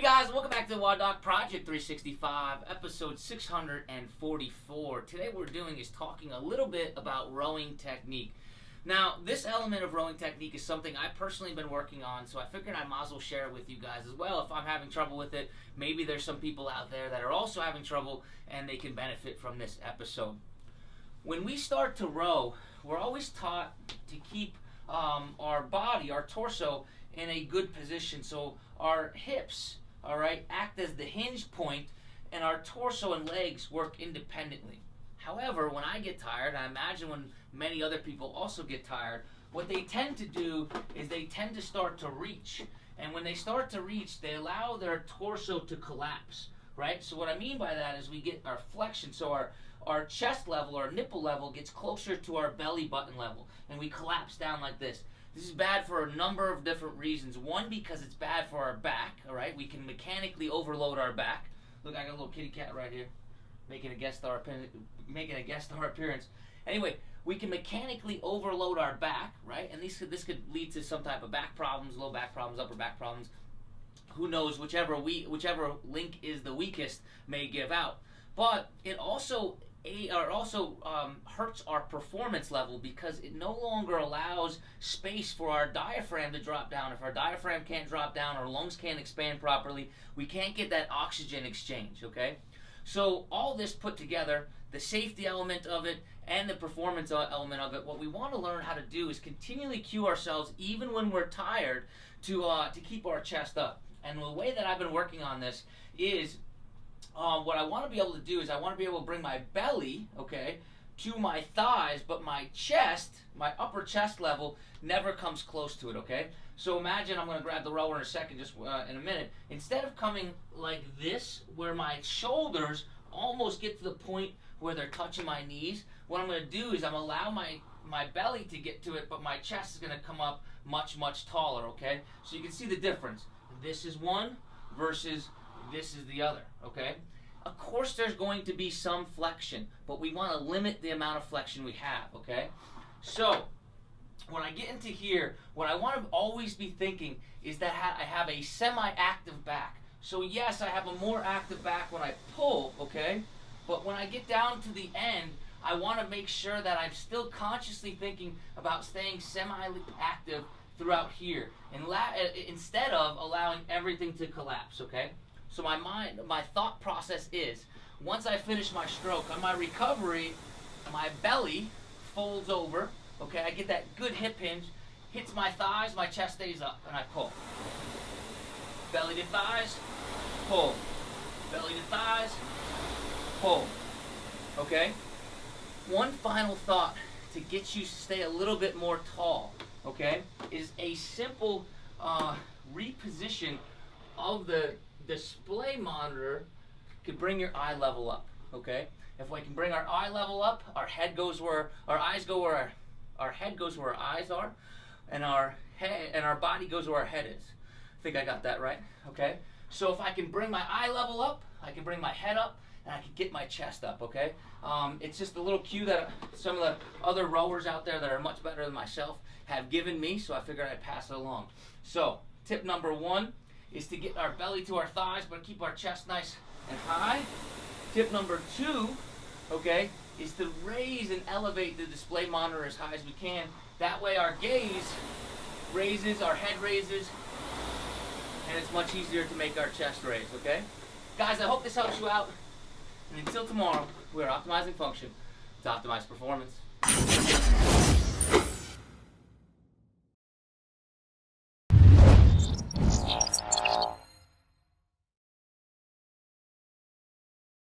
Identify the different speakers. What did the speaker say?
Speaker 1: guys, welcome back to the WODdoc Project 365, episode 644. Today what we're doing is talking a little bit about rowing technique. Now, this element of rowing technique is something I've personally been working on, so I figured I might as well share it with you guys as well. If I'm having trouble with it, maybe there's some people out there that are also having trouble and they can benefit from this episode. When we start to row, we're always taught to keep our body, our torso, in a good position. So our hips, all right, act as the hinge point, and our torso and legs work independently. However, when I get tired, I imagine when many other people also get tired, what they tend to do is they tend to start to reach. And when they start to reach, they allow their torso to collapse, right? So what I mean by that is we get our flexion, so our chest level, our nipple level gets closer to our belly button level, and we collapse down like this. This is bad for a number of different reasons. One, because it's bad for our back, all right? We can mechanically overload our back. Look, I got a little kitty cat right here, making a guest star appearance. Anyway, we can mechanically overload our back, right? And this could lead to some type of back problems, low back problems, upper back problems. Who knows, whichever link is the weakest may give out. But it also hurts our performance level because it no longer allows space for our diaphragm to drop down. If our diaphragm can't drop down, our lungs can't expand properly, we can't get that oxygen exchange, okay? So all this put together, the safety element of it and the performance element of it, what we want to learn how to do is continually cue ourselves, even when we're tired, to keep our chest up. And the way that I've been working on this is what I want to be able to do is I want to be able to bring my belly, okay, to my thighs, but my chest, my upper chest level, never comes close to it, okay? So imagine, I'm going to grab the rower in a second, just in a minute. Instead of coming like this, where my shoulders almost get to the point where they're touching my knees, what I'm going to do is I'm going to allow my belly to get to it, but my chest is going to come up much, much taller, okay? So you can see the difference. This is one versus this is the other, okay? Of course there's going to be some flexion, but we want to limit the amount of flexion we have, okay? So when I get into here, what I want to always be thinking is that I have a semi-active back. So yes, I have a more active back when I pull, okay? But when I get down to the end, I want to make sure that I'm still consciously thinking about staying semi-active throughout here, instead of allowing everything to collapse, okay? So my thought process is, once I finish my stroke, on my recovery, my belly folds over, okay, I get that good hip hinge, hits my thighs, my chest stays up, and I pull. Belly to thighs, pull. Belly to thighs, pull. Okay? One final thought to get you to stay a little bit more tall, okay, is a simple reposition of the display monitor could bring your eye level up, okay? If we can bring our eye level up, our head goes where our eyes go, where our head goes where our eyes are, and our body goes where our head is. I think I got that right, okay? So if I can bring my eye level up, I can bring my head up, and I can get my chest up, okay? It's just a little cue that some of the other rowers out there that are much better than myself have given me, so I figured I'd pass it along. So, tip number one is to get our belly to our thighs, but keep our chest nice and high. Tip number two, okay, is to raise and elevate the display monitor as high as we can. That way our gaze raises, our head raises, and it's much easier to make our chest raise, okay? Guys, I hope this helps you out. And until tomorrow, we're optimizing function to optimize performance.